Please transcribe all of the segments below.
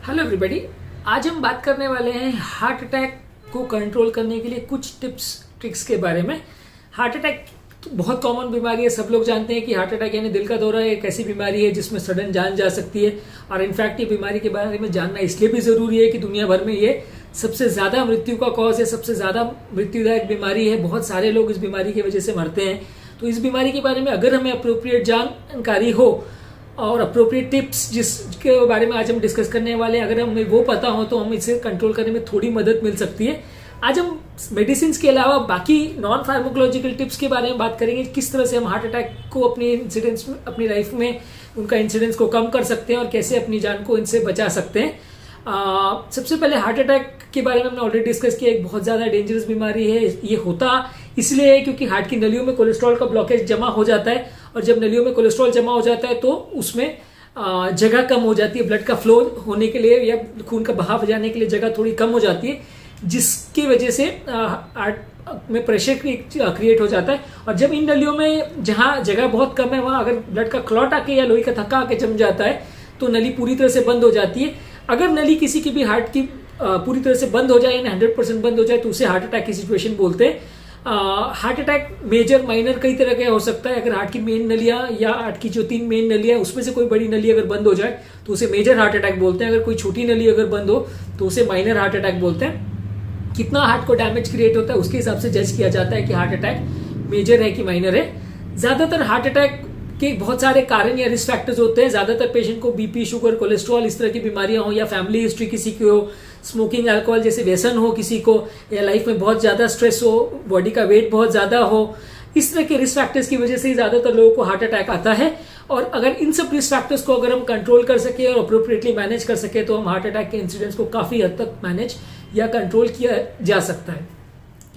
Hello everybody. आज हम बात करने वाले हैं हार्ट अटैक को कंट्रोल करने के लिए कुछ टिप्स ट्रिक्स के बारे में। हार्ट अटैक बहुत कॉमन बीमारी है, सब लोग जानते हैं कि हार्ट अटैक यानी दिल का दौरा एक ऐसी बीमारी है जिसमें सडन जान जा सकती है। और इनफैक्ट ये बीमारी के बारे में जानना इसलिए भी ज़रूरी है कि दुनिया भर में ये सबसे ज़्यादा मृत्यु का कॉज है, सबसे ज़्यादा मृत्युदायक बीमारी है। बहुत सारे लोग इस बीमारी की वजह से मरते हैं। तो इस बीमारी के बारे में अगर हमें अप्रोप्रिएट जानकारी हो और अप्रोप्रिएट टिप्स जिसके बारे में आज हम डिस्कस करने वाले हैं, अगर हमें वो पता हो तो हम इसे कंट्रोल करने में थोड़ी मदद मिल सकती है। आज हम मेडिसिन के अलावा बाकी नॉन फार्माकोलॉजिकल टिप्स के बारे में बात करेंगे, किस तरह से हम हार्ट अटैक को अपनी इंसिडेंट्स में, अपनी लाइफ में उनका इंसिडेंस को कम कर सकते हैं और कैसे अपनी जान को इनसे बचा सकते हैं। सबसे पहले हार्ट अटैक के बारे में हमने ऑलरेडी डिस्कस किया। एक बहुत ज़्यादा डेंजरस बीमारी है। ये होता इसलिए है क्योंकि हार्ट की नलियों में कोलेस्ट्रॉल का ब्लॉकेज जमा हो जाता है, और जब नलियों में कोलेस्ट्रॉल जमा हो जाता है तो उसमें जगह कम हो जाती है। ब्लड का फ्लो होने के लिए या खून का बहाव जाने के लिए जगह थोड़ी कम हो जाती है, जिसकी वजह से हार्ट में प्रेशर क्रिएट हो जाता है। और जब इन नलियों में जहाँ जगह बहुत कम है वहाँ अगर ब्लड का क्लॉट आके या लोही का थक्का आके जम जाता है तो नली पूरी तरह से बंद हो जाती है। अगर नली किसी की भी हार्ट की पूरी तरह से बंद हो जाए यानी 100% बंद हो जाए तो उसे हार्ट अटैक की सिचुएशन बोलते हैं। हार्ट अटैक मेजर माइनर कई तरह का हो सकता है। अगर हार्ट की मेन नलियां या हार्ट की जो 3 मेन नलियां उसमें से कोई बड़ी नली अगर बंद हो जाए तो उसे मेजर हार्ट अटैक बोलते हैं। अगर कोई छोटी नली अगर बंद हो तो उसे माइनर हार्ट अटैक बोलते हैं। कितना हार्ट को डैमेज क्रिएट होता है उसके हिसाब से जज किया जाता है कि हार्ट अटैक मेजर है कि माइनर है। ज्यादातर हार्ट अटैक के बहुत सारे कारण या रिस्क फैक्टर्स होते हैं। ज्यादातर पेशेंट को बीपी, शुगर, कोलेस्ट्रॉल इस तरह की बीमारियां हो, या फैमिली हिस्ट्री किसी की हो, स्मोकिंग, अल्कोहल जैसे व्यसन हो किसी को, या लाइफ में बहुत ज्यादा स्ट्रेस हो, बॉडी का वेट बहुत ज्यादा हो, इस तरह के रिस्क फैक्टर्स की वजह से ही ज्यादातर लोगों को हार्ट अटैक आता है। और अगर इन सब रिस्क फैक्टर्स को अगर हम कंट्रोल कर सके और अप्रोप्रिएटली मैनेज कर सके तो हम हार्ट अटैक के इंसिडेंट्स को काफी हद तक मैनेज या कंट्रोल किया जा सकता है।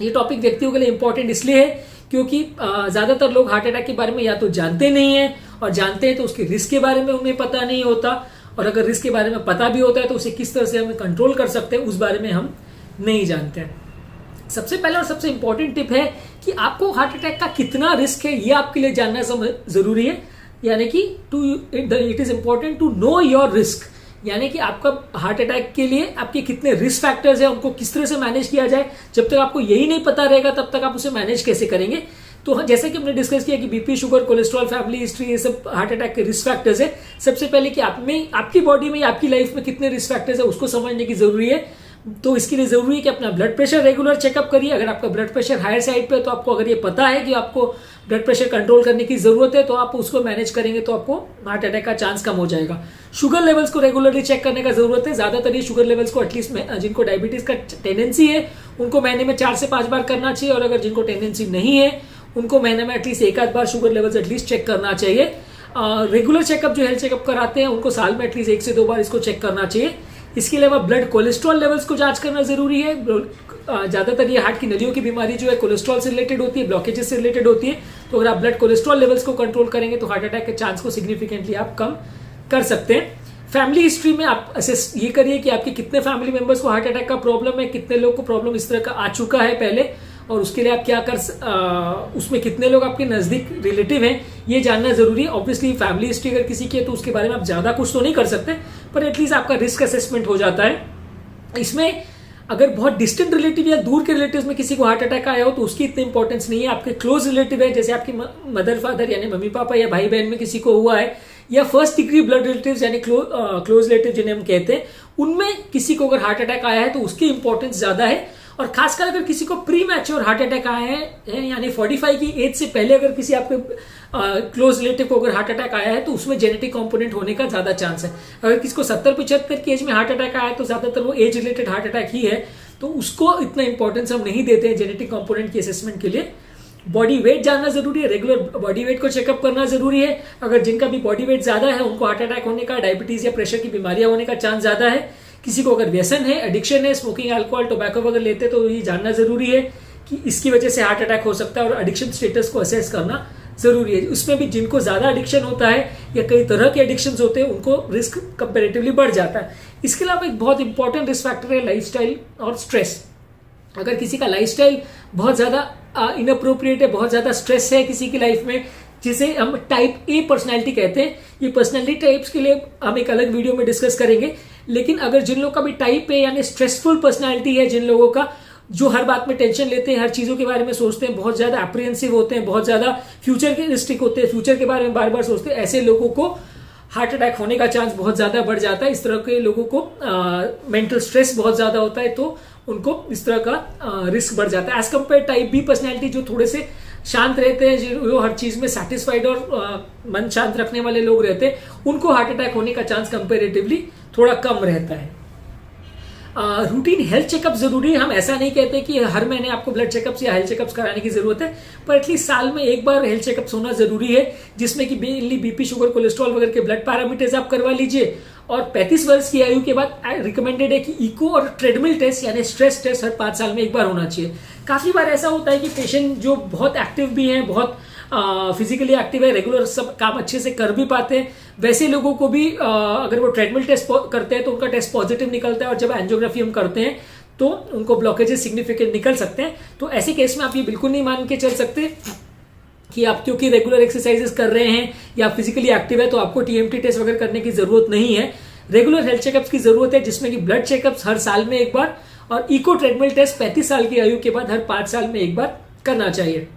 ये टॉपिक व्यक्तियों के लिए इंपॉर्टेंट इसलिए है क्योंकि ज्यादातर लोग हार्ट अटैक के बारे में या तो जानते नहीं है, और जानते हैं तो उसके रिस्क के बारे में उन्हें पता नहीं होता, और अगर रिस्क के बारे में पता भी होता है तो उसे किस तरह से हमें कंट्रोल कर सकते हैं उस बारे में हम नहीं जानते हैं। सबसे पहला और सबसे इंपॉर्टेंट टिप है कि आपको हार्ट अटैक का कितना रिस्क है ये आपके लिए जानना जरूरी है। यानी कि it is important to know your risk, यानी कि आपका हार्ट अटैक के लिए आपके कितने रिस्क फैक्टर्स हैं, उनको किस तरह से मैनेज किया जाए। जब तक आपको यही नहीं पता रहेगा तब तक आप उसे मैनेज कैसे करेंगे। तो जैसे कि हमने डिस्कस किया कि BP, sugar, cholesterol, family history, ये सब हार्ट अटैक के रिस्क फैक्टर्स है। सबसे पहले कि आप में, आपकी बॉडी में, आपकी लाइफ में कितने रिस्क फैक्टर्स है उसको समझने की जरूरी है। तो इसके लिए जरूरी है कि अपना ब्लड प्रेशर रेगुलर चेकअप करिए। अगर आपका ब्लड प्रेशर हायर साइड पे है तो आपको, अगर ये पता है कि आपको ब्लड प्रेशर कंट्रोल करने की जरूरत है तो आप उसको मैनेज करेंगे तो आपको हार्ट अटैक का चांस कम हो जाएगा। शुगर लेवल्स को रेगुलरली चेक करने का जरूरत है। ज्यादातर ये शुगर लेवल्स को एटलीस्ट जिनको डायबिटीज का टेंडेंसी है उनको महीने में 4 से 5 बार करना चाहिए, और अगर जिनको टेंडेंसी नहीं है उनको महीने में एटलीस्ट 1 आध बार शुगर लेवल्स एटलीस्ट चेक करना चाहिए। रेगुलर चेकअप जो हेल्थ चेकअप कराते हैं उनको साल में एटलीस्ट 1 से 2 बार इसको चेक करना चाहिए। इसके अलावा ब्लड कोलेस्ट्रॉल लेवल्स को जांच करना जरूरी है। ज्यादातर ये हार्ट की नलियों की बीमारी जो है कोलेस्ट्रॉल से रिलेटेड होती है, ब्लॉकेजेस से रिलेटेड होती है। तो अगर आप ब्लड कोलेस्ट्रॉल लेवल्स को कंट्रोल करेंगे तो हार्ट अटैक के चांस को सिग्निफिकेंटली आप कम कर सकते हैं। फैमिली हिस्ट्री में आप असेस ये करिए कि आपके कितने फैमिली मेंबर्स को हार्ट अटैक का प्रॉब्लम है, कितने लोग को प्रॉब्लम इस तरह का आ चुका है पहले, और उसके लिए आप क्या उसमें कितने लोग आपके नजदीक रिलेटिव हैं ये जानना जरूरी है। ऑब्वियसली फैमिली हिस्ट्री अगर किसी की है तो उसके बारे में आप ज्यादा कुछ तो नहीं कर सकते, पर एटलीस्ट आपका रिस्क असेसमेंट हो जाता है। इसमें अगर बहुत डिस्टेंट रिलेटिव या दूर के रिलेटिव्स में किसी को हार्ट अटैक आया हो तो उसकी इतनी इंपॉर्टेंस नहीं है। आपके क्लोज रिलेटिव है, जैसे आपकी मदर फादर यानी मम्मी पापा या भाई बहन में किसी को हुआ है, या फर्स्ट डिग्री ब्लड रिलेटिव्स यानी क्लोज रिलेटिव जिन्हें हम कहते हैं, उनमें किसी को अगर हार्ट अटैक आया है तो उसकी इंपॉर्टेंस ज्यादा है। और खासकर अगर किसी को प्री मैच्योर हार्ट अटैक आया है यानी 45 की एज से पहले अगर किसी आपके क्लोज रिलेटिव को अगर हार्ट अटैक आया है तो उसमें जेनेटिक कंपोनेंट होने का ज्यादा चांस है। अगर किसी को 70-75 की एज में हार्ट अटैक आया है तो ज्यादातर वो एज रिलेटेड हार्ट अटैक ही है, तो उसको इतना इंपॉर्टेंस हम नहीं देते हैं जेनेटिक कंपोनेंट की असेसमेंट के लिए। बॉडी वेट जानना जरूरी है, रेगुलर बॉडी वेट को चेकअप करना जरूरी है। अगर जिनका भी बॉडी वेट ज्यादा है उनको हार्ट अटैक होने का, डायबिटीज या प्रेशर की बीमारियां होने का चांस ज्यादा है। किसी को अगर व्यसन है, एडिक्शन है, स्मोकिंग, अल्कोहल, टोबैको वगैरह लेते तो ये जानना जरूरी है कि इसकी वजह से हार्ट अटैक हो सकता है, और एडिक्शन स्टेटस को असेस करना जरूरी है। उसमें भी जिनको ज्यादा एडिक्शन होता है या कई तरह के एडिक्शन होते हैं उनको रिस्क कंपेरेटिवली बढ़ जाता है। इसके अलावा एक बहुत इंपॉर्टेंट रिस्क फैक्टर है लाइफस्टाइल और स्ट्रेस। अगर किसी का लाइफस्टाइल बहुत ज्यादा इनअप्रोप्रिएट है, बहुत ज्यादा स्ट्रेस है किसी की लाइफ में, जिसे हम टाइप ए पर्सनैलिटी कहते हैं। ये पर्सनैलिटी टाइप्स के लिए हम एक अलग वीडियो में डिस्कस करेंगे। लेकिन अगर जिन लोगों का भी टाइप ए यानी स्ट्रेसफुल पर्सनैलिटी है, जिन लोगों का जो हर बात में टेंशन लेते हैं, हर चीजों के बारे में सोचते हैं, बहुत ज्यादा अप्रिहेंसिव होते हैं, बहुत ज्यादा फ्यूचर के रिस्ट्रिक्ट होते हैं, फ्यूचर के बारे में बार बार सोचते हैं, ऐसे लोगों को हार्ट अटैक होने का चांस बहुत ज्यादा बढ़ जाता है। इस तरह के लोगों को मेंटल स्ट्रेस बहुत ज्यादा होता है, तो उनको इस तरह का रिस्क बढ़ जाता है। As compare type B personality, जो थोड़े से शांत रहते हैं, जो हर चीज में सेटिस्फाइड और मन शांत रखने वाले लोग रहते हैं, उनको हार्ट अटैक होने का चांस कंपेरेटिवली थोड़ा कम रहता है। रूटीन हेल्थ चेकअप जरूरी है। हम ऐसा नहीं कहते कि हर महीने आपको ब्लड चेकअप्स या हेल्थ चेकअप्स कराने की जरूरत है, पर एटलीस्ट साल में एक बार हेल्थ चेकअप्स होना जरूरी है, जिसमें कि मेनली बीपी, शुगर, कोलेस्ट्रॉल वगैरह के ब्लड पैरामीटर्स आप करवा लीजिए। और 35 वर्ष की आयु के बाद रिकमेंडेड है कि इको और ट्रेडमिल टेस्ट यानी स्ट्रेस टेस्ट हर 5 साल में एक बार होना चाहिए। काफी बार ऐसा होता है कि पेशेंट जो बहुत एक्टिव भी हैं, बहुत फिजिकली एक्टिव है, रेगुलर सब काम अच्छे से कर भी पाते हैं, वैसे लोगों को भी अगर वो ट्रेडमिल टेस्ट करते हैं तो उनका टेस्ट पॉजिटिव निकलता है, और जब एंजियोग्राफी हम करते हैं तो उनको ब्लॉकेजेस सिग्निफिकेंट निकल सकते हैं। तो ऐसे केस में आप ये बिल्कुल नहीं मान के चल सकते कि आप क्योंकि रेगुलर एक्सरसाइजेस कर रहे हैं या फिजिकली एक्टिव है तो आपको टीएमटी टेस्ट वगैरह करने की जरूरत नहीं है। रेगुलर हेल्थ चेकअप्स की जरूरत है, जिसमें कि ब्लड चेकअप्स हर साल में एक बार और इको ट्रेडमिल टेस्ट 35 साल की आयु के बाद हर 5 साल में एक बार करना चाहिए।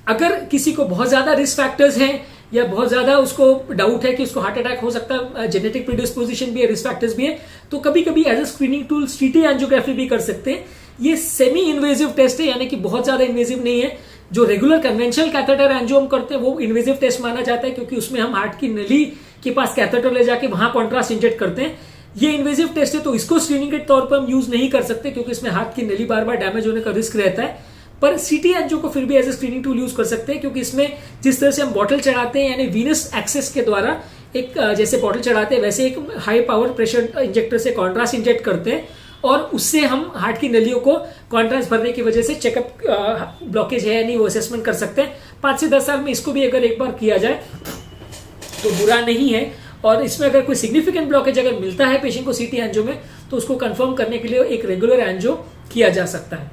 अगर किसी को बहुत ज्यादा रिस्क फैक्टर्स हैं या बहुत ज्यादा उसको डाउट है कि उसको हार्ट अटैक हो सकता है, जेनेटिक प्रीडिस्पोजिशन भी है, रिस्क फैक्टर्स भी है, तो कभी कभी as a screening tool CT angiography भी कर सकते हैं। ये सेमी इन्वेजिव टेस्ट है, यानी कि बहुत ज्यादा इन्वेजिव नहीं है। जो रेगुलर कन्वेंशनल कैथेटर एंजियो हम करते हैं वो इन्वेजिव टेस्ट माना जाता है, क्योंकि उसमें हम हार्ट की नली के पास कैथेटर ले जाके वहां कॉन्ट्रास्ट इंजेक्ट करते हैं। ये इन्वेजिव टेस्ट है, तो इसको स्क्रीनिंग के तौर पर हम यूज नहीं कर सकते, क्योंकि इसमें हार्ट की नली बार बार डैमेज होने का रिस्क रहता है। पर सीटी एंजियो को फिर भी as a screening tool use कर सकते हैं, क्योंकि इसमें जिस तरह से हम बॉटल चढ़ाते हैं, यानी वीनस एक्सेस के द्वारा एक जैसे बॉटल चढ़ाते हैं, वैसे एक हाई पावर प्रेशर इंजेक्टर से कॉन्ट्रास्ट इंजेक्ट करते हैं, और उससे हम हार्ट की नलियों को कॉन्ट्रास्ट भरने की वजह से चेकअप ब्लॉकेज है या नहीं वो असेसमेंट कर सकते हैं। 5 से 10 साल में इसको भी अगर एक बार किया जाए तो बुरा नहीं है। और इसमें अगर कोई सिग्निफिकेंट ब्लॉकेज अगर मिलता है पेशेंट को सीटी एंजियो में, तो उसको कंफर्म करने के लिए एक रेगुलर एंजियो किया जा सकता है।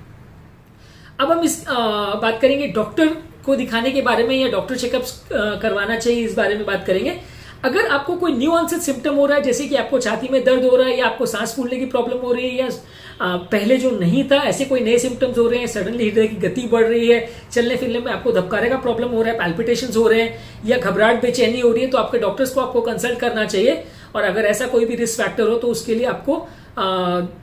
अब हम इस बात करेंगे डॉक्टर को दिखाने के बारे में, या डॉक्टर चेकअप्स करवाना चाहिए, इस बारे में बात करेंगे। अगर आपको कोई न्यू ऑनसेट सिम्टम हो रहा है, जैसे कि आपको छाती में दर्द हो रहा है, या आपको सांस फूलने की प्रॉब्लम हो रही है, या पहले जो नहीं था ऐसे कोई नए सिम्टम्स हो रहे हैं, सडनली हृदय की गति बढ़ रही है, चलने फिरने में आपको धबकारे का प्रॉब्लम हो रहा है, पैल्पिटेशंस हो रहे हैं, या घबराहट बेचैनी हो रही है, तो आपके डॉक्टर्स को आपको कंसल्ट करना चाहिए। और अगर ऐसा कोई भी रिस्क फैक्टर हो तो उसके लिए आपको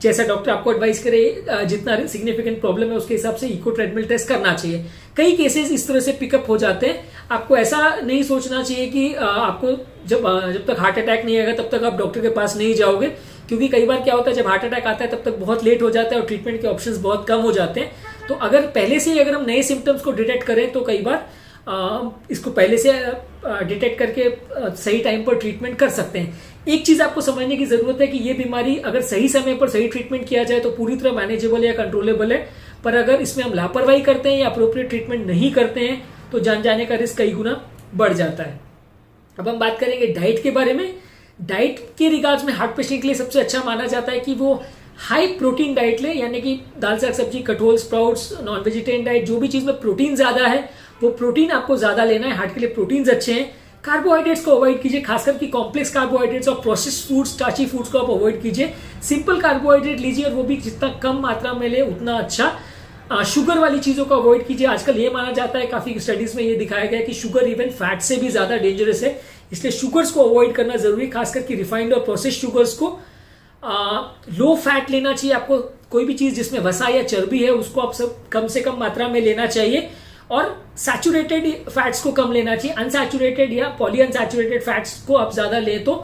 जैसा डॉक्टर आपको एडवाइस करे, जितना सिग्निफिकेंट प्रॉब्लम है उसके हिसाब से इको ट्रेडमिल टेस्ट करना चाहिए। कई केसेस इस तरह से पिकअप हो जाते हैं। आपको ऐसा नहीं सोचना चाहिए कि आपको जब तक हार्ट अटैक नहीं आएगा तब तक आप डॉक्टर के पास नहीं जाओगे, क्योंकि कई बार क्या होता है, जब हार्ट अटैक आता है तब तक बहुत लेट हो जाता है और ट्रीटमेंट के ऑप्शंस बहुत कम हो जाते हैं। तो अगर पहले से ही अगर हम नए सिम्टम्स को डिटेक्ट करें तो कई बार इसको पहले से डिटेक्ट करके सही टाइम पर ट्रीटमेंट कर सकते हैं। एक चीज आपको समझने की जरूरत है कि ये बीमारी अगर सही समय पर सही ट्रीटमेंट किया जाए तो पूरी तरह मैनेजेबल या कंट्रोलेबल है, पर अगर इसमें हम लापरवाही करते हैं या अप्रोप्रिएट ट्रीटमेंट नहीं करते हैं तो जान जाने का रिस्क कई गुना बढ़ जाता है। अब हम बात करेंगे डाइट के बारे में। डाइट के रिगार्ड्स में हार्ट पेशेंट के लिए सबसे अच्छा माना जाता है कि वो हाई प्रोटीन डाइट ले, यानी कि दाल साग सब्जी, Katol, sprouts, non vegetarian diet, जो भी चीज में प्रोटीन ज्यादा है वो प्रोटीन आपको ज्यादा लेना है। हार्ट के लिए प्रोटीन्स अच्छे हैं। कार्बोहाइड्रेट्स को अवॉइड कीजिए, खासकर कि कॉम्प्लेक्स कार्बोहाइड्रेट्स और प्रोसेस्ड फूड्स, स्टार्ची फूड्स को आप अवॉइड कीजिए। सिंपल कार्बोहाइड्रेट लीजिए, और वो भी जितना कम मात्रा में ले उतना अच्छा। शुगर वाली चीजों को अवॉइड कीजिए। आजकल ये माना जाता है, काफी स्टडीज में ये दिखाया गया है कि शुगर इवन फैट से भी ज्यादा डेंजरस है, इसलिए शुगर्स को अवॉइड करना जरूरी, खासकर कि रिफाइंड और प्रोसेस्ड शुगर्स को। लो फैट लेना चाहिए आपको। कोई भी चीज जिसमें वसा या चर्बी है उसको आप सब कम से कम मात्रा में लेना चाहिए, और सैचुरेटेड फैट्स को कम लेना चाहिए। अनसैचुरेटेड या पॉली अनसैचुरेटेड फैट्स को आप ज्यादा ले तो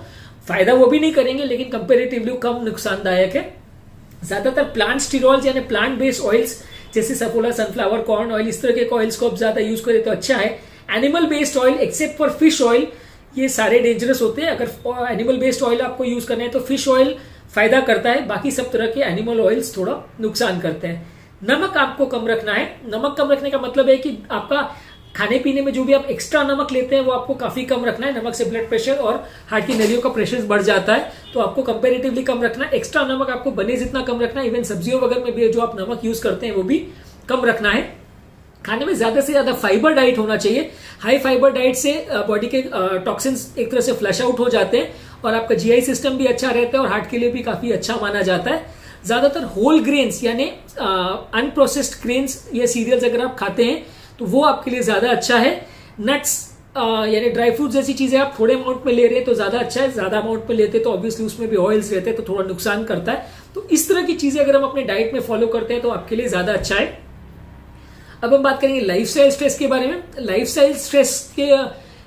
फायदा वो भी नहीं करेंगे, लेकिन कंपेरेटिवली कम नुकसानदायक है। ज्यादातर प्लांट स्टीरॉल्स यानी प्लांट बेस्ड ऑयल्स जैसे सफोला, सनफ्लावर, कॉर्न ऑयल, इस तरह के ऑयल्स को आप ज्यादा यूज करें तो अच्छा है। Animal based oil except for fish oil, ये सारे डेंजरस होते हैं। अगर एनिमल बेस्ड ऑयल आपको यूज करना है तो फिश ऑयल फायदा करता है, बाकी सब तरह के एनिमल ऑयल्स थोड़ा नुकसान करते हैं। नमक आपको कम रखना है। नमक कम रखने का मतलब है कि आपका खाने पीने में जो भी आप एक्स्ट्रा नमक लेते हैं वो आपको काफी कम रखना है। नमक से ब्लड प्रेशर और हार्ट की नलियों का प्रेशर बढ़ जाता है, तो आपको कंपेरेटिवली कम रखना है। एक्स्ट्रा नमक आपको बने जितना कम रखना है। इवन सब्जियों वगैरह में भी जो आप नमक यूज करते हैं वो भी कम रखना है। खाने में ज्यादा से ज्यादा फाइबर डाइट होना चाहिए। हाई फाइबर डाइट से बॉडी के टॉक्सिन्स एक तरह से फ्लश आउट हो जाते हैं और आपका जीआई सिस्टम भी अच्छा रहता है और हार्ट के लिए भी काफी अच्छा माना जाता है। ज्यादातर होल ग्रेन्स यानी अनप्रोसेस्ड ग्रेन्स या सीरियल्स अगर आप खाते हैं तो वो आपके लिए ज्यादा अच्छा है। नट्स यानी ड्राई फ्रूट जैसी चीजें आप थोड़े अमाउंट में ले रहे हैं तो ज्यादा अच्छा है, ज्यादा अमाउंट में लेते हैं तो ऑब्वियसली उसमें भी ऑयल्स रहते हैं तो थोड़ा नुकसान करता है। तो इस तरह की चीजें अगर हम अपने डाइट में फॉलो करते हैं तो आपके लिए ज्यादा अच्छा है। अब हम बात करेंगे लाइफस्टाइल स्ट्रेस के बारे में। लाइफस्टाइल स्ट्रेस के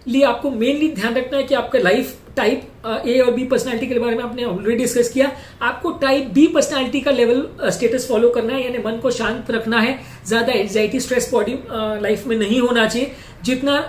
लिए आपको मेनली ध्यान रखना है कि आपका लाइफ टाइप ए और बी पर्सनालिटी के बारे में आपने ऑलरेडी डिस्कस किया। आपको टाइप बी पर्सनालिटी का लेवल स्टेटस फॉलो करना है, यानी मन को शांत रखना है, ज्यादा एंजाइटी स्ट्रेस बॉडी लाइफ में नहीं होना चाहिए। जितना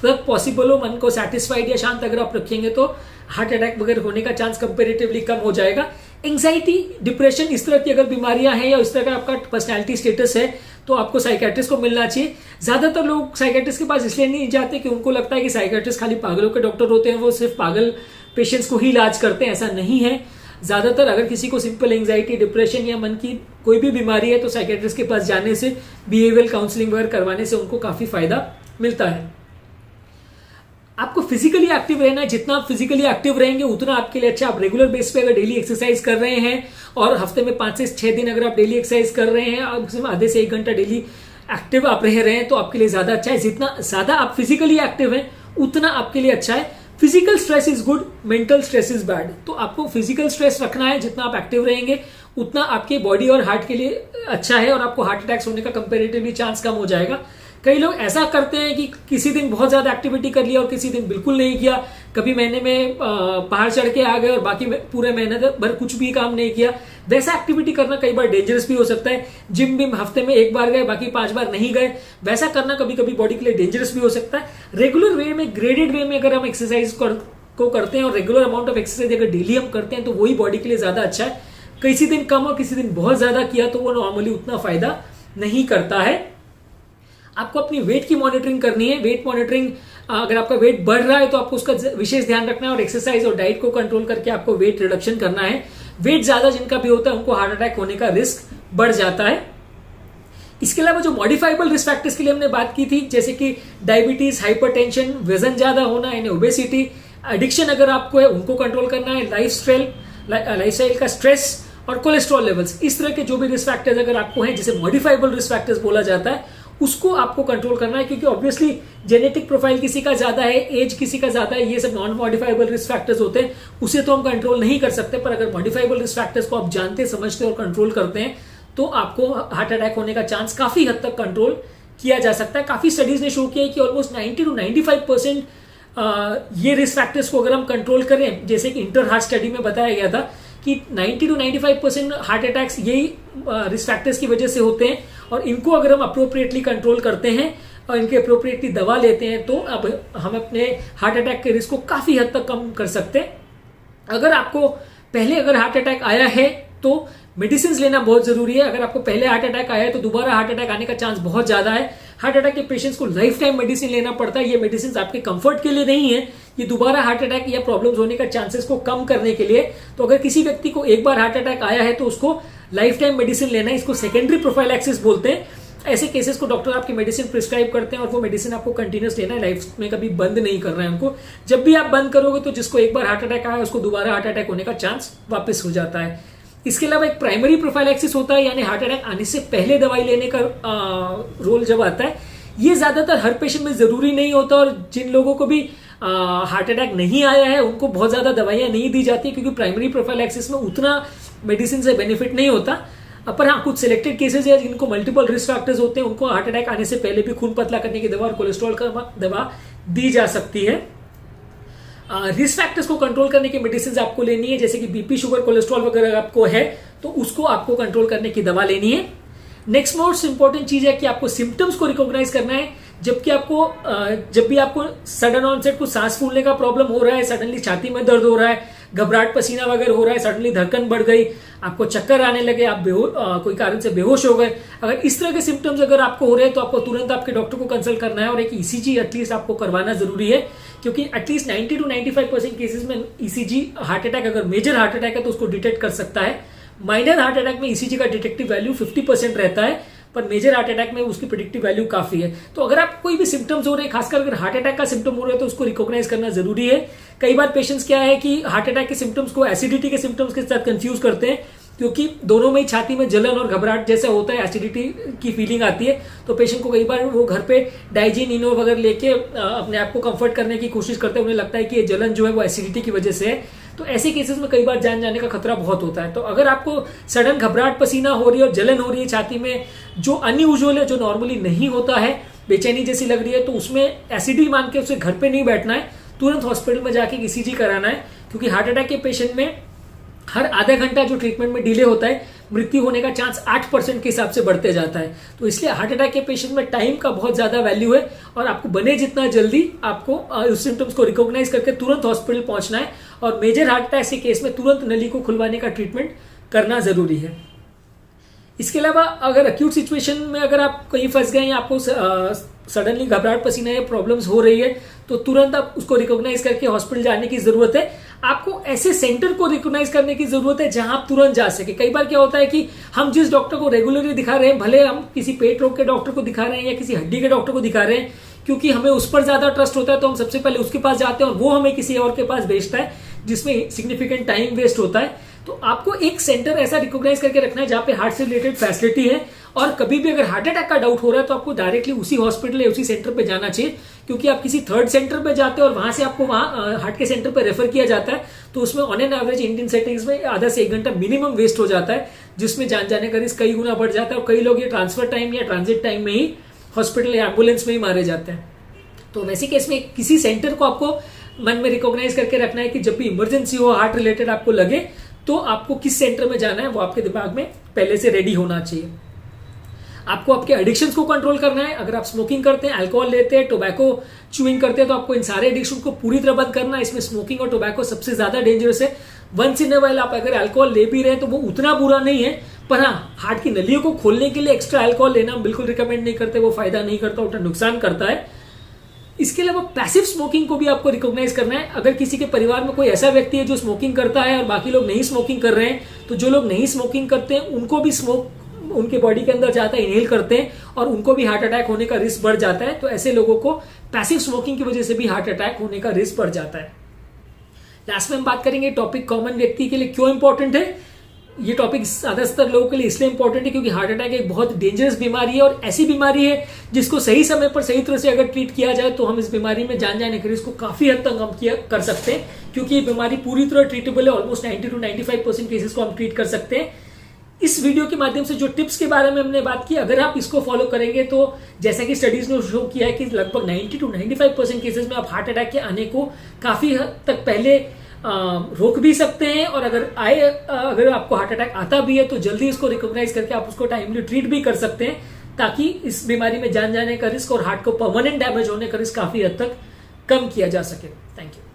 तक पॉसिबल हो मन को सेटिस्फाइड या शांत अगर आप रखेंगे तो हार्ट अटैक वगैरह होने का चांस कंपेरेटिवली कम हो जाएगा। एंजाइटी, डिप्रेशन, इस तरह की अगर बीमारियां हैं या इस तरह का आपका पर्सनालिटी स्टेटस है तो आपको साइकेट्रिस्ट को मिलना चाहिए। ज्यादातर लोग साइकेट्रिस्ट के पास इसलिए नहीं जाते कि उनको लगता है कि साइकेट्रिस्ट खाली पागलों के डॉक्टर होते हैं, वो सिर्फ पागल पेशेंट्स को ही इलाज करते हैं। ऐसा नहीं है। ज्यादातर अगर किसी को सिंपल एंजाइटी, डिप्रेशन या मन की कोई भी बीमारी है तो साइकेट्रिस्ट के पास जाने से, बिहेवियरल काउंसलिंग वगैरह करवाने से उनको काफी फायदा मिलता है। आपको फिजिकली एक्टिव रहना है। जितना आप फिजिकली एक्टिव रहेंगे उतना आपके लिए अच्छा। आप रेगुलर बेस पे अगर डेली एक्सरसाइज कर रहे हैं और हफ्ते में 5 से 6 दिन अगर आप डेली एक्सरसाइज कर रहे हैं, आधे से 1 घंटा डेली एक्टिव आप रह रहे हैं तो आपके लिए ज्यादा अच्छा है। जितना ज्यादा आप फिजिकली एक्टिव हैं उतना आपके लिए अच्छा है। Physical stress is good, mental stress is bad. तो आपको फिजिकल स्ट्रेस रखना है। जितना आप एक्टिव रहेंगे उतना आपके बॉडी और हार्ट के लिए अच्छा है और आपको हार्ट अटैक्स होने का कंपेरेटिवली चांस कम हो जाएगा। कई लोग ऐसा करते हैं कि किसी दिन बहुत ज्यादा एक्टिविटी कर लिया और किसी दिन बिल्कुल नहीं किया। कभी महीने में पहाड़ चढ़ के आ गए और बाकी पूरे महीने भर कुछ भी काम नहीं किया। वैसा एक्टिविटी करना कई बार डेंजरस भी हो सकता है। जिम भी हफ्ते में 1 बार गए, बाकी 5 बार नहीं गए, वैसा करना कभी कभी बॉडी के लिए डेंजरस भी हो सकता है। रेगुलर वे में, ग्रेडेड वे में अगर हम एक्सरसाइज को करते हैं और रेगुलर अमाउंट ऑफ एक्सरसाइज अगर डेली हम करते हैं तो वही बॉडी के लिए ज्यादा अच्छा है। किसी दिन कम और किसी दिन बहुत ज्यादा किया तो वो नॉर्मली उतना फायदा नहीं करता है। आपको अपनी वेट की मॉनिटरिंग करनी है। वेट मॉनिटरिंग, अगर आपका वेट बढ़ रहा है तो आपको उसका विशेष ध्यान रखना है और एक्सरसाइज और डाइट को कंट्रोल करके आपको वेट रिडक्शन करना है। वेट ज्यादा जिनका भी होता है उनको हार्ट अटैक होने का रिस्क बढ़ जाता है। इसके अलावा जो मॉडिफाइबल रिस्क फैक्टर्स के लिए हमने बात की थी, जैसे कि डायबिटीज, हाइपरटेंशन, वजन ज्यादा होना यानी ओबेसिटी, एडिक्शन अगर आपको है उनको कंट्रोल करना है, लाइफस्टाइल का स्ट्रेस और कोलेस्ट्रॉल लेवल्स, इस तरह के जो भी रिस्क फैक्टर्स अगर आपको हैं, जिसे मॉडिफाइबल रिस्क फैक्टर्स बोला जाता है, उसको आपको कंट्रोल करना है। क्योंकि ऑब्वियसली जेनेटिक प्रोफाइल किसी का ज्यादा है, एज किसी का ज्यादा है, ये सब नॉन मॉडिफाइबल रिस्क फैक्टर्स होते हैं, उसे तो हम कंट्रोल नहीं कर सकते। पर अगर मॉडिफाइबल रिस्क फैक्टर्स को आप जानते, समझते और कंट्रोल करते हैं तो आपको हार्ट अटैक होने का चांस काफी हद तक कंट्रोल किया जा सकता है। काफी स्टडीज ने शो किया है कि ऑलमोस्ट 90 to 95% ये रिस्क फैक्टर्स को अगर हम कंट्रोल करें, जैसे कि इंटर हार्ट स्टडी में बताया गया था कि 90 to 95% हार्ट अटैक्स यही रिस्क फैक्टर्स की वजह से होते हैं। और इनको अगर हम अप्रोप्रिएटली कंट्रोल करते हैं और इनके अप्रोप्रिएटली दवा लेते हैं तो अब हम अपने हार्ट अटैक के रिस्क को काफी हद तक कम कर सकते हैं। अगर आपको पहले अगर हार्ट अटैक आया है तो मेडिसिन लेना बहुत जरूरी है। अगर आपको पहले हार्ट अटैक आया है तो दोबारा हार्ट अटैक आने का चांस बहुत ज्यादा है। हार्ट अटैक के पेशेंट्स को लाइफ टाइम मेडिसिन लेना पड़ता है। ये मेडिसिन आपके कंफर्ट के लिए नहीं है, ये दोबारा हार्ट अटैक या प्रॉब्लम्स होने का चांसेस को कम करने के लिए। तो अगर किसी व्यक्ति को एक बार हार्ट अटैक आया है तो उसको लाइफ टाइम मेडिसिन लेना है। इसको सेकेंडरी प्रोफाइलैक्सिस बोलते हैं। ऐसे केसेस को डॉक्टर आपकी मेडिसिन प्रिस्क्राइब करते हैं और वो मेडिसिन आपको कंटिन्यूस लेना है, लाइफ में कभी बंद नहीं कर रहे हैं उनको। जब भी आप बंद करोगे तो जिसको एक बार हार्ट अटैक आया उसको दोबारा हार्ट अटैक होने का चांस वापस हो जाता है। इसके अलावा एक प्राइमरी प्रोफाइलैक्सिस होता है, यानी हार्ट अटैक आने से पहले दवाई लेने का रोल जब आता है। ये ज्यादातर हर पेशेंट में जरूरी नहीं होता और जिन लोगों को भी हार्ट अटैक नहीं आया है उनको बहुत ज्यादा दवाइयां नहीं दी जाती, क्योंकि प्राइमरी प्रोफाइलैक्सिस में उतना मेडिसिन से बेनिफिट नहीं होता। पर हाँ, कुछ सिलेक्टेड केसेस है जिनको मल्टीपल रिस्क फैक्टर्स होते हैं, उनको हार्ट अटैक आने से पहले भी खून पतला करने की दवा और कोलेस्ट्रॉल का दवा दी जा सकती है। रिस्क फैक्टर्स को कंट्रोल करने की मेडिसिन आपको लेनी है, जैसे कि बीपी, शुगर, कोलेस्ट्रॉल वगैरह आपको है तो उसको आपको कंट्रोल करने की दवा लेनी है। नेक्स्ट मोस्ट इंपॉर्टेंट चीज है कि आपको सिम्टम्स को रिकॉग्नाइज करना है। जब भी आपको सडन ऑनसेट कुछ सांस फूलने का प्रॉब्लम हो रहा है, सडनली छाती में दर्द हो रहा है, घबराहट, पसीना वगैरह हो रहा है, सडनली धड़कन बढ़ गई, आपको चक्कर आने लगे, आप कोई कारण से बेहोश हो गए, अगर इस तरह के सिम्टम्स अगर आपको हो रहे हैं तो आपको तुरंत आपके डॉक्टर को कंसल्ट करना है और एक ईसीजी एटलीस्ट आपको करवाना जरूरी है। क्योंकि एटलीस्ट 90 to 95% केसेस में ईसीजी हार्ट अटैक, अगर मेजर हार्ट अटैक है तो उसको डिटेक्ट कर सकता है। माइनर हार्ट अटैक में ईसीजी का डिटेक्टिव वैल्यू 50% रहता है, पर मेजर हार्ट अटैक में उसकी प्रिडिक्टिव वैल्यू काफी है। तो अगर आप कोई भी सिम्टम्स हो रहे हैं, खासकर अगर हार्ट अटैक का सिम्टम हो रहा है, तो उसको रिकॉग्नाइज करना जरूरी है। कई बार पेशेंट्स क्या है कि हार्ट अटैक के सिम्टम्स को एसिडिटी के सिम्टम्स के साथ कंफ्यूज करते हैं, क्योंकि दोनों में ही छाती में जलन और घबराहट जैसा होता है, एसिडिटी की फीलिंग आती है। तो पेशेंट को कई बार वो घर पे डाइजीन इनो वगैरह लेके अपने आप को कंफर्ट करने की कोशिश करते हैं, उन्हें लगता है कि ये जलन जो है वो एसिडिटी की वजह से है। तो ऐसे केसेस में कई बार जान जाने का खतरा बहुत होता है। तो अगर आपको सडन घबराहट, पसीना हो रही है और जलन हो रही है छाती में, जो अनयूजुअल है, जो नॉर्मली नहीं होता है, बेचैनी जैसी लग रही है, तो उसमें एसिडी मान के उसे घर पे नहीं बैठना है, तुरंत हॉस्पिटल में जाके ईसीजी कराना है। क्योंकि हार्ट अटैक के पेशेंट में हर आधा घंटा जो ट्रीटमेंट में डिले होता है, मृत्यु होने का चांस 8% के हिसाब से बढ़ते जाता है। तो इसलिए हार्ट अटैक के पेशेंट में टाइम का बहुत ज्यादा वैल्यू है और आपको बने जितना जल्दी आपको उस सिम्टम्स को रिकॉग्नाइज करके तुरंत हॉस्पिटल पहुंचना है और मेजर हार्ट अटैक के केस में तुरंत नली को खुलवाने का ट्रीटमेंट करना जरूरी है। इसके अलावा अगर अक्यूट सिचुएशन में अगर आप कहीं फंस गए या आपको सडनली घबराहट, पसीना या प्रॉब्लम्स हो रही है, तो तुरंत आप उसको रिकॉग्नाइज करके हॉस्पिटल जाने की जरूरत है। आपको ऐसे सेंटर को रिकॉग्नाइज करने की जरूरत है जहां आप तुरंत जा सके। कई बार क्या होता है कि हम जिस डॉक्टर को रेगुलरली दिखा रहे हैं, भले हम किसी पेट रोग के डॉक्टर को दिखा रहे हैं या किसी हड्डी के डॉक्टर को दिखा रहे हैं, क्योंकि हमें उस पर ज्यादा ट्रस्ट होता है, तो हम सबसे पहले उसके पास जाते हैं और वो हमें किसी और के पास भेजता है, जिसमें सिग्निफिकेंट टाइम वेस्ट होता है। तो आपको एक सेंटर ऐसा रिकॉग्नाइज करके रखना है जहां पे हार्ट से रिलेटेड फैसिलिटी है, और कभी भी अगर हार्ट अटैक का डाउट हो रहा है तो आपको डायरेक्टली उसी हॉस्पिटल या उसी सेंटर पे जाना चाहिए। क्योंकि आप किसी थर्ड सेंटर पे जाते हैं और वहां से आपको वहां हार्ट के सेंटर पे रेफर किया जाता है, तो उसमें on an average Indian settings में आधा से 1 घंटा मिनिमम वेस्ट हो जाता है, जिसमें जान जाने का रिस्क कई गुना बढ़ जाता है। और कई लोग ये ट्रांसफर टाइम या ट्रांजिट टाइम में ही हॉस्पिटल या एम्बुलेंस में ही मारे जाते हैं। तो वैसे केस में किसी सेंटर को आपको मन में रिकॉग्नाइज करके रखना है कि जब भी इमरजेंसी हो, हार्ट रिलेटेड आपको लगे, तो आपको किस सेंटर में जाना है वो आपके दिमाग में पहले से रेडी होना चाहिए। आपको आपके एडिक्शंस को कंट्रोल करना है। अगर आप स्मोकिंग करते हैं, अल्कोहल लेते हैं, टोबैको च्यूइंग करते हैं, तो आपको इन सारे एडिक्शन को पूरी तरह बंद करना है। इसमें स्मोकिंग और टोबैको सबसे ज्यादा डेंजरस है। वंस इन अ व्हाइल आप अगर अल्कोहल ले भी रहे हैं तो वो उतना बुरा नहीं है, पर हाँ, हार्ट की नलियों को खोलने के लिए एक्स्ट्रा अल्कोहल लेना बिल्कुल रिकमेंड नहीं करते, वो फायदा नहीं करता, उल्टा नुकसान करता है। इसके अलावा पैसिव स्मोकिंग को भी आपको रिकॉग्नाइज करना है। अगर किसी के परिवार में कोई ऐसा व्यक्ति है जो स्मोकिंग करता है और बाकी लोग नहीं स्मोकिंग कर रहे हैं, तो जो लोग नहीं स्मोकिंग करते हैं उनको भी स्मोक उनके बॉडी के अंदर जाता है, इनहेल करते हैं, और उनको भी हार्ट अटैक होने का रिस्क बढ़ जाता है। तो ऐसे लोगों को पैसिव स्मोकिंग की वजह से भी हार्ट अटैक होने का रिस्क बढ़ जाता है। लास्ट में हम बात करेंगे टॉपिक कॉमन व्यक्ति के लिए क्यों इंपॉर्टेंट है। ये टॉपिक ज्यादातर लोगों के लिए इसलिए इंपॉर्टेंट है क्योंकि हार्ट अटैक एक बहुत डेंजरस बीमारी है और ऐसी बीमारी है जिसको सही समय पर सही तरह से अगर ट्रीट किया जाए तो हम इस बीमारी में जान जाने के रिस्क को काफी हद तक कम कर सकते हैं। क्योंकि ये बीमारी पूरी तरह ट्रीटेबल है, ऑलमोस्ट 90 to 95% केसेस को हम ट्रीट कर सकते हैं। इस वीडियो के माध्यम से जो टिप्स के बारे में हमने बात की, अगर आप इसको फॉलो करेंगे तो जैसा कि स्टडीज ने शो किया है कि लगभग 90 to 95% केसेस में आप हार्ट अटैक के आने को काफी हद तक पहले रोक भी सकते हैं। और अगर आपको हार्ट अटैक आता भी है तो जल्दी इसको रिकॉग्नाइज करके आप उसको टाइमली ट्रीट भी कर सकते हैं, ताकि इस बीमारी में जान जाने का रिस्क और हार्ट को परमानेंट डैमेज होने का रिस्क काफी हद तक कम किया जा सके। Thank you.